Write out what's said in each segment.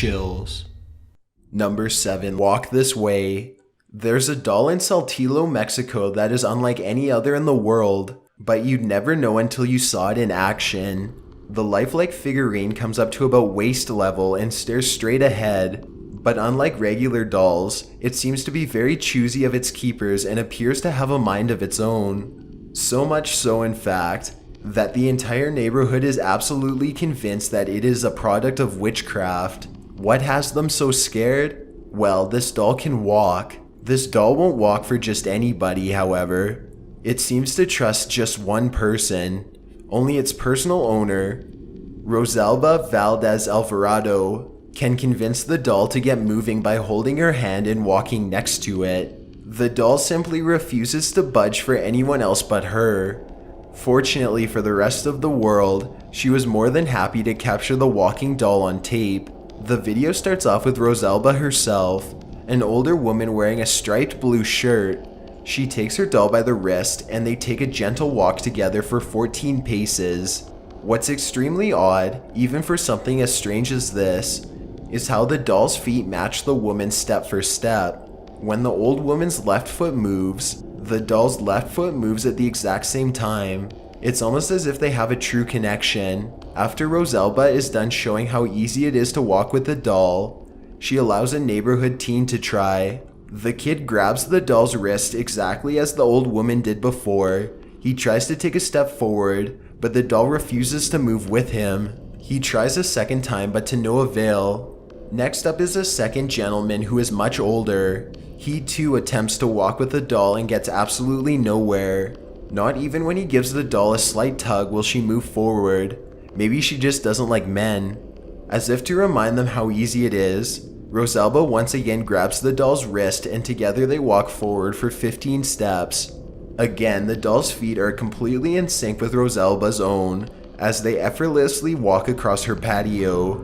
chills. Number 7. Walk This Way. There's a doll in Saltillo, Mexico that is unlike any other in the world, but you'd never know until you saw it in action. The lifelike figurine comes up to about waist level and stares straight ahead, but unlike regular dolls, it seems to be very choosy of its keepers and appears to have a mind of its own. So much so, in fact, that the entire neighborhood is absolutely convinced that it is a product of witchcraft. What has them so scared? Well, this doll can walk. This doll won't walk for just anybody, however. It seems to trust just one person, only its personal owner, Rosalba Valdez Alvarado, can convince the doll to get moving by holding her hand and walking next to it. The doll simply refuses to budge for anyone else but her. Fortunately for the rest of the world, she was more than happy to capture the walking doll on tape. The video starts off with Rosalba herself, an older woman wearing a striped blue shirt. She takes her doll by the wrist and they take a gentle walk together for 14 paces. What's extremely odd, even for something as strange as this, is how the doll's feet match the woman's step for step. When the old woman's left foot moves, the doll's left foot moves at the exact same time. It's almost as if they have a true connection. After Rosalba is done showing how easy it is to walk with the doll, she allows a neighborhood teen to try. The kid grabs the doll's wrist exactly as the old woman did before. He tries to take a step forward, but the doll refuses to move with him. He tries a second time, but to no avail. Next up is a second gentleman who is much older. He too attempts to walk with the doll and gets absolutely nowhere. Not even when he gives the doll a slight tug will she move forward. Maybe she just doesn't like men. As if to remind them how easy it is, Rosalba once again grabs the doll's wrist and together they walk forward for 15 steps. Again, the doll's feet are completely in sync with Rosalba's own as they effortlessly walk across her patio.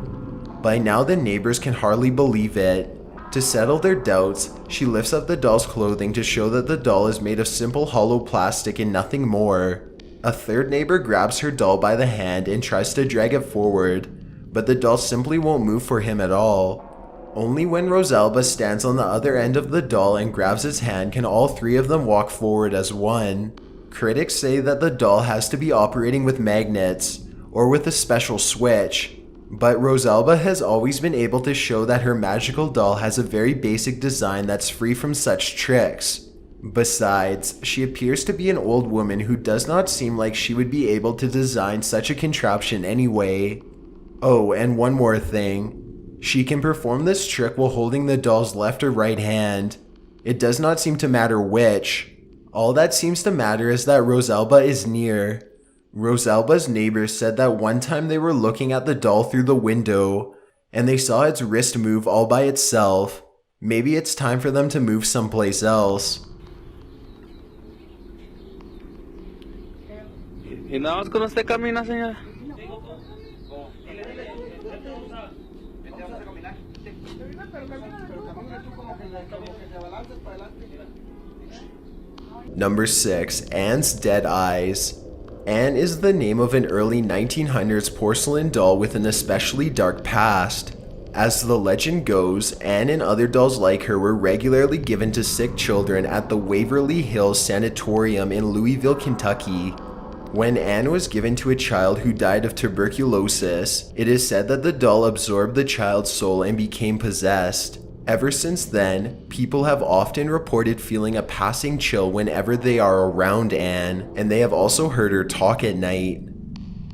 By now the neighbors can hardly believe it. To settle their doubts, she lifts up the doll's clothing to show that the doll is made of simple hollow plastic and nothing more. A third neighbor grabs her doll by the hand and tries to drag it forward, but the doll simply won't move for him at all. Only when Rosalba stands on the other end of the doll and grabs its hand can all three of them walk forward as one. Critics say that the doll has to be operating with magnets, or with a special switch, but Rosalba has always been able to show that her magical doll has a very basic design that's free from such tricks. Besides, she appears to be an old woman who does not seem like she would be able to design such a contraption anyway. Oh, and one more thing. She can perform this trick while holding the doll's left or right hand. It does not seem to matter which. All that seems to matter is that Rosalba is near. Rosalba's neighbors said that one time they were looking at the doll through the window, and they saw its wrist move all by itself. Maybe it's time for them to move someplace else. ¿Y nada más con usted camina, señora? Number 6. Anne's Dead Eyes. Anne is the name of an early 1900s porcelain doll with an especially dark past. As the legend goes, Anne and other dolls like her were regularly given to sick children at the Waverly Hills Sanatorium in Louisville, Kentucky. When Anne was given to a child who died of tuberculosis, it is said that the doll absorbed the child's soul and became possessed. Ever since then, people have often reported feeling a passing chill whenever they are around Anne, and they have also heard her talk at night.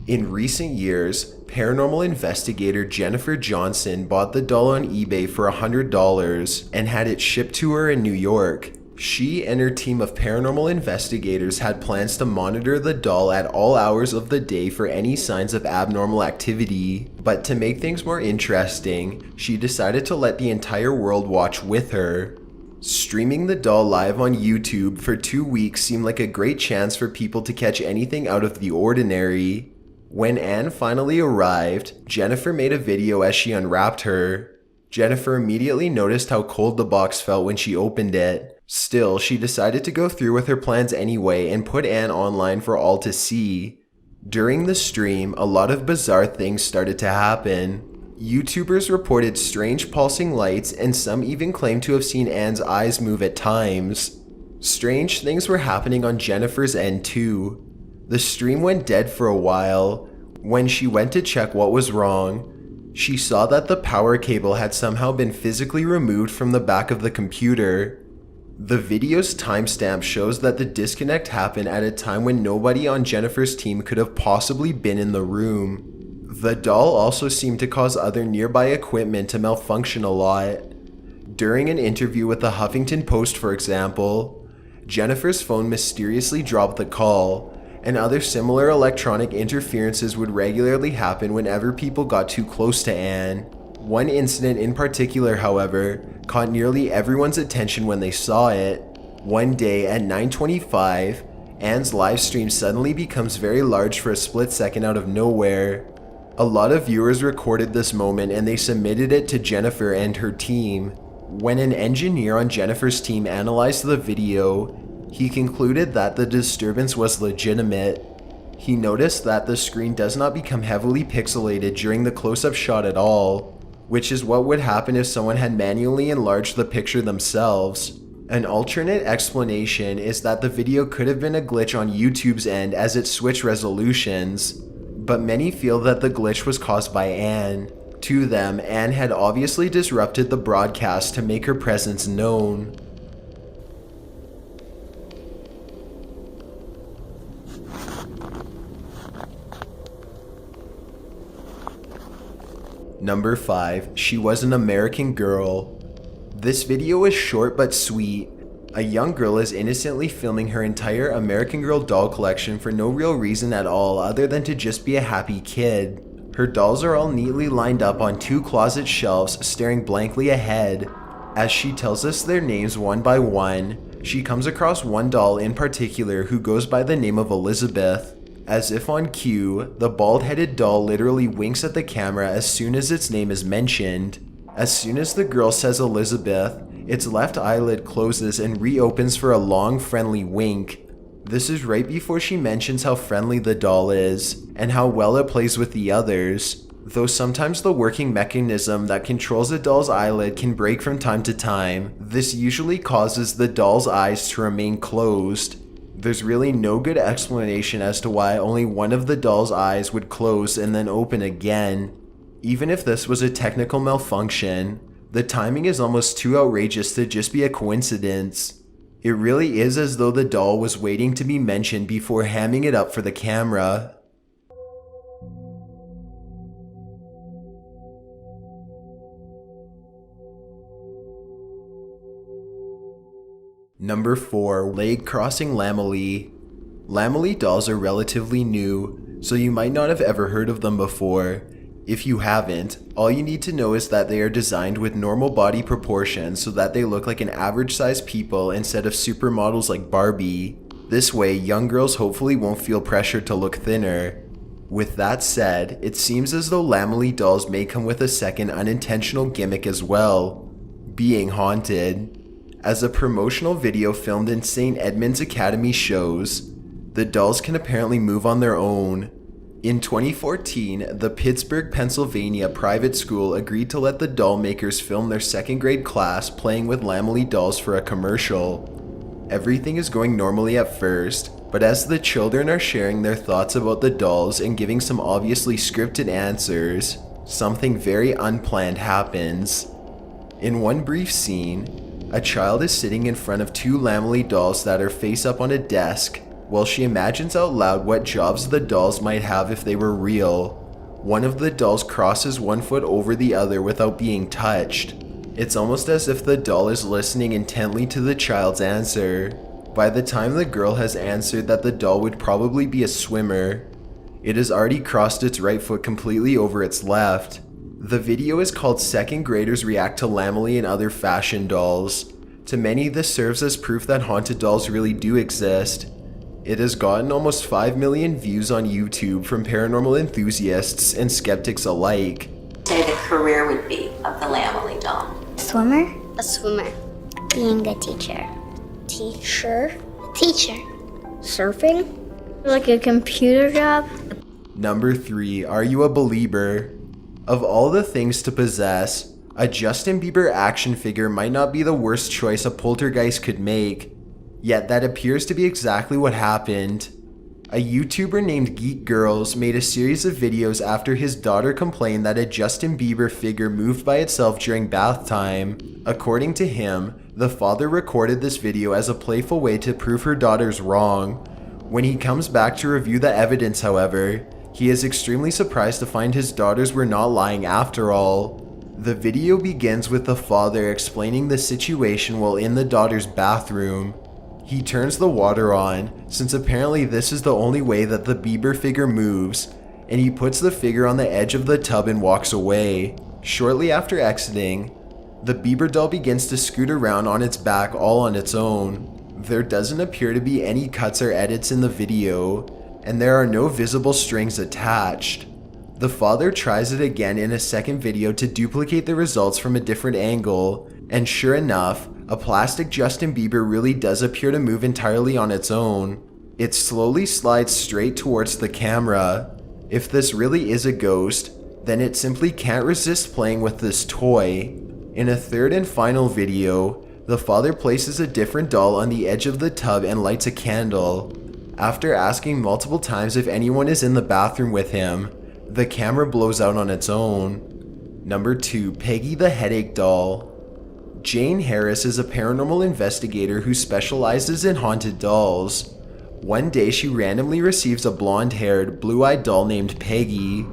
In recent years, paranormal investigator Jennifer Johnson bought the doll on eBay for $100 and had it shipped to her in New York. She and her team of paranormal investigators had plans to monitor the doll at all hours of the day for any signs of abnormal activity. But to make things more interesting, she decided to let the entire world watch with her. Streaming the doll live on YouTube for 2 weeks seemed like a great chance for people to catch anything out of the ordinary. When Anne finally arrived, Jennifer made a video as she unwrapped her. Jennifer immediately noticed how cold the box felt when she opened it. Still, she decided to go through with her plans anyway and put Anne online for all to see. During the stream, a lot of bizarre things started to happen. YouTubers reported strange pulsing lights, and some even claimed to have seen Anne's eyes move at times. Strange things were happening on Jennifer's end too. The stream went dead for a while. When she went to check what was wrong, she saw that the power cable had somehow been physically removed from the back of the computer. The video's timestamp shows that the disconnect happened at a time when nobody on Jennifer's team could have possibly been in the room. The doll also seemed to cause other nearby equipment to malfunction a lot. During an interview with the Huffington Post, for example, Jennifer's phone mysteriously dropped the call, and other similar electronic interferences would regularly happen whenever people got too close to Anne. One incident in particular, however, caught nearly everyone's attention when they saw it. One day at 9:25, Anne's live stream suddenly becomes very large for a split second out of nowhere. A lot of viewers recorded this moment and they submitted it to Jennifer and her team. When an engineer on Jennifer's team analyzed the video, he concluded that the disturbance was legitimate. He noticed that the screen does not become heavily pixelated during the close-up shot at all, which is what would happen if someone had manually enlarged the picture themselves. An alternate explanation is that the video could have been a glitch on YouTube's end as it switched resolutions, but many feel that the glitch was caused by Anne. To them, Anne had obviously disrupted the broadcast to make her presence known. Number 5. She was an American girl. This video is short but sweet. A young girl is innocently filming her entire American Girl doll collection for no real reason at all other than to just be a happy kid. Her dolls are all neatly lined up on 2 closet shelves staring blankly ahead. As she tells us their names one by one, she comes across one doll in particular who goes by the name of Elizabeth. As if on cue, the bald-headed doll literally winks at the camera as soon as its name is mentioned. As soon as the girl says Elizabeth, its left eyelid closes and reopens for a long, friendly wink. This is right before she mentions how friendly the doll is, and how well it plays with the others, though sometimes the working mechanism that controls a doll's eyelid can break from time to time. This usually causes the doll's eyes to remain closed. There's really no good explanation as to why only one of the doll's eyes would close and then open again. Even if this was a technical malfunction, the timing is almost too outrageous to just be a coincidence. It really is as though the doll was waiting to be mentioned before hamming it up for the camera. Number 4. Leg crossing Lamely. Lamely dolls are relatively new, so you might not have ever heard of them before. If you haven't, all you need to know is that they are designed with normal body proportions so that they look like an average-sized people instead of supermodels like Barbie. This way, young girls hopefully won't feel pressured to look thinner. With that said, it seems as though Lamely dolls may come with a second unintentional gimmick as well: being haunted. As a promotional video filmed in St. Edmund's Academy shows, the dolls can apparently move on their own. In 2014, the Pittsburgh, Pennsylvania private school agreed to let the doll makers film their second grade class playing with Lamely dolls for a commercial. Everything is going normally at first, but as the children are sharing their thoughts about the dolls and giving some obviously scripted answers, something very unplanned happens. In one brief scene, a child is sitting in front of 2 Lamely dolls that are face up on a desk, while she imagines out loud what jobs the dolls might have if they were real. One of the dolls crosses one foot over the other without being touched. It's almost as if the doll is listening intently to the child's answer. By the time the girl has answered that the doll would probably be a swimmer, it has already crossed its right foot completely over its left. The video is called Second Graders React to Lamely and Other Fashion Dolls. To many, this serves as proof that haunted dolls really do exist. It has gotten almost 5 million views on YouTube from paranormal enthusiasts and skeptics alike. Say the career would be of the Lamely doll. Swimmer? A swimmer. Being a teacher. Teacher. Teacher. Surfing? Like a computer job? Number 3. Are you a believer? Of all the things to possess, a Justin Bieber action figure might not be the worst choice a poltergeist could make, yet that appears to be exactly what happened. A YouTuber named Geek Girls made a series of videos after his daughter complained that a Justin Bieber figure moved by itself during bath time. According to him, the father recorded this video as a playful way to prove her daughter's wrong. When he comes back to review the evidence, however, he is extremely surprised to find his daughters were not lying after all. The video begins with the father explaining the situation while in the daughter's bathroom. He turns the water on, since apparently this is the only way that the Bieber figure moves, and he puts the figure on the edge of the tub and walks away. Shortly after exiting, the Bieber doll begins to scoot around on its back all on its own. There doesn't appear to be any cuts or edits in the video, and there are no visible strings attached. The father tries it again in a second video to duplicate the results from a different angle, and sure enough, a plastic Justin Bieber really does appear to move entirely on its own. It slowly slides straight towards the camera. If this really is a ghost, then it simply can't resist playing with this toy. In a third and final video, the father places a different doll on the edge of the tub and lights a candle. After asking multiple times if anyone is in the bathroom with him, the camera blows out on its own. Number 2. Peggy the Headache Doll. Jane Harris is a paranormal investigator who specializes in haunted dolls. One day she randomly receives a blonde-haired, blue-eyed doll named Peggy.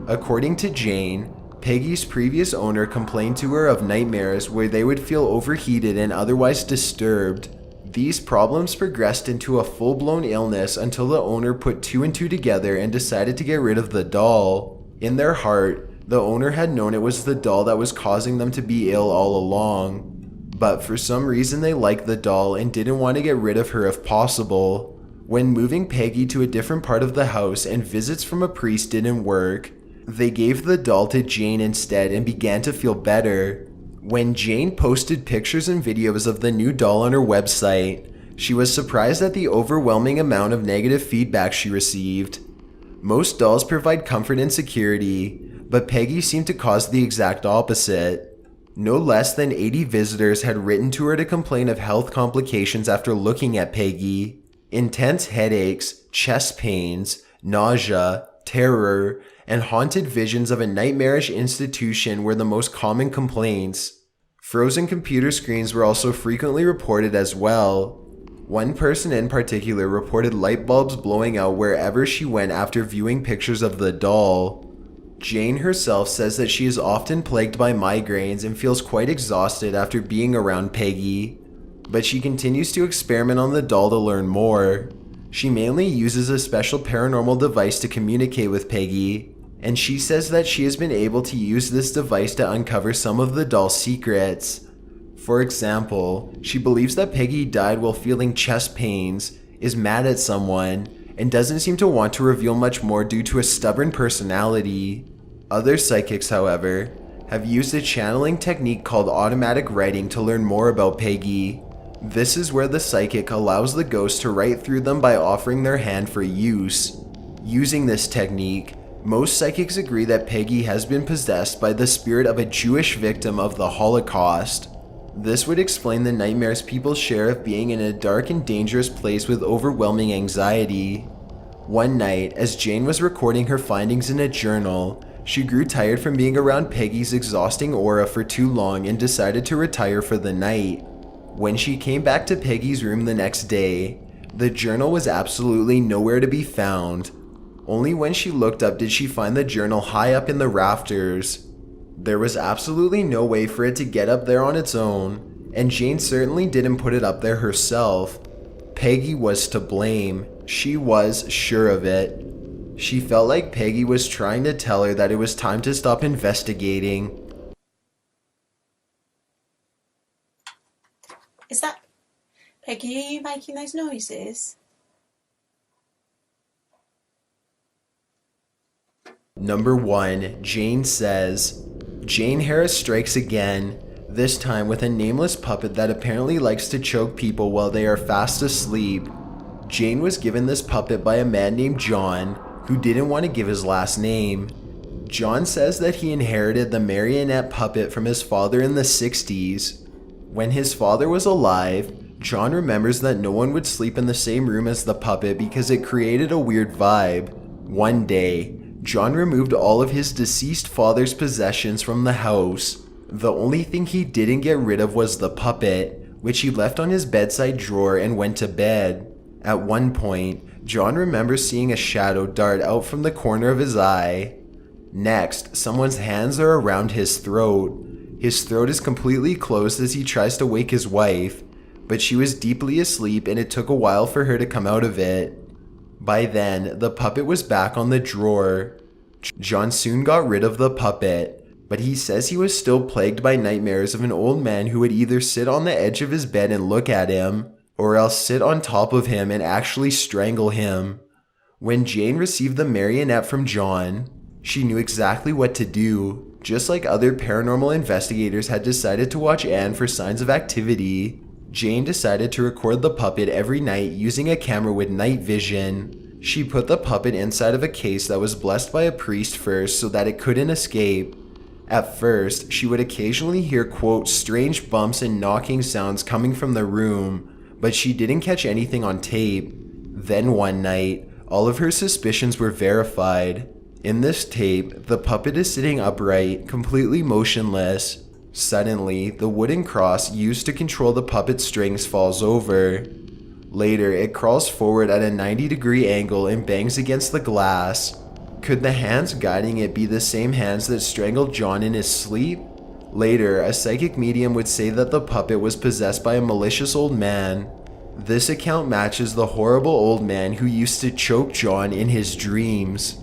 According to Jane, Peggy's previous owner complained to her of nightmares where they would feel overheated and otherwise disturbed. These problems progressed into a full-blown illness until the owner put 2 and 2 together and decided to get rid of the doll. In their heart, the owner had known it was the doll that was causing them to be ill all along. But for some reason they liked the doll and didn't want to get rid of her if possible. When moving Peggy to a different part of the house and visits from a priest didn't work, they gave the doll to Jane instead and began to feel better. When Jane posted pictures and videos of the new doll on her website, she was surprised at the overwhelming amount of negative feedback she received. Most dolls provide comfort and security, but Peggy seemed to cause the exact opposite. No less than 80 visitors had written to her to complain of health complications after looking at Peggy. Intense headaches, chest pains, nausea, terror, and haunted visions of a nightmarish institution were the most common complaints. Frozen computer screens were also frequently reported as well. One person in particular reported light bulbs blowing out wherever she went after viewing pictures of the doll. Jane herself says that she is often plagued by migraines and feels quite exhausted after being around Peggy, but she continues to experiment on the doll to learn more. She mainly uses a special paranormal device to communicate with Peggy, and she says that she has been able to use this device to uncover some of the doll's secrets. For example, she believes that Peggy died while feeling chest pains, is mad at someone, and doesn't seem to want to reveal much more due to a stubborn personality. Other psychics, however, have used a channeling technique called automatic writing to learn more about Peggy. This is where the psychic allows the ghost to write through them by offering their hand for use. Using this technique, most psychics agree that Peggy has been possessed by the spirit of a Jewish victim of the Holocaust. This would explain the nightmares people share of being in a dark and dangerous place with overwhelming anxiety. One night, as Jane was recording her findings in a journal, she grew tired from being around Peggy's exhausting aura for too long and decided to retire for the night. When she came back to Peggy's room the next day, the journal was absolutely nowhere to be found. Only when she looked up did she find the journal high up in the rafters. There was absolutely no way for it to get up there on its own, and Jane certainly didn't put it up there herself. Peggy was to blame. She was sure of it. She felt like Peggy was trying to tell her that it was time to stop investigating. Is that... Peggy, are you making those noises? Number 1, Jane says. Jane Harris strikes again, this time with a nameless puppet that apparently likes to choke people while they are fast asleep. Jane was given this puppet by a man named John, who didn't want to give his last name. John says that he inherited the marionette puppet from his father in the 60s. When his father was alive, John remembers that no one would sleep in the same room as the puppet because it created a weird vibe. One day, John removed all of his deceased father's possessions from the house. The only thing he didn't get rid of was the puppet, which he left on his bedside drawer and went to bed. At one point, John remembers seeing a shadow dart out from the corner of his eye. Next, someone's hands are around his throat. His throat is completely closed as he tries to wake his wife, but she was deeply asleep and it took a while for her to come out of it. By then, the puppet was back on the drawer. John soon got rid of the puppet, but he says he was still plagued by nightmares of an old man who would either sit on the edge of his bed and look at him, or else sit on top of him and actually strangle him. When Jane received the marionette from John, she knew exactly what to do. Just like other paranormal investigators had decided to watch Anne for signs of activity, Jane decided to record the puppet every night using a camera with night vision. She put the puppet inside of a case that was blessed by a priest first so that it couldn't escape. At first, she would occasionally hear, quote, strange bumps and knocking sounds coming from the room, but she didn't catch anything on tape. Then one night, all of her suspicions were verified. In this tape, the puppet is sitting upright, completely motionless. Suddenly, the wooden cross used to control the puppet's strings falls over. Later, it crawls forward at a 90-degree angle and bangs against the glass. Could the hands guiding it be the same hands that strangled John in his sleep? Later, a psychic medium would say that the puppet was possessed by a malicious old man. This account matches the horrible old man who used to choke John in his dreams.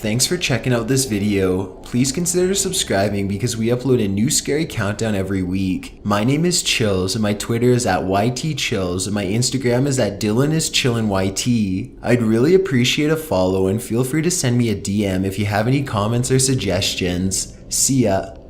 Thanks for checking out this video. Please consider subscribing because we upload a new scary countdown every week. My name is Chills and my Twitter is at YTChills and my Instagram is at DylanIsChillinYT. I'd really appreciate a follow and feel free to send me a DM if you have any comments or suggestions. See ya.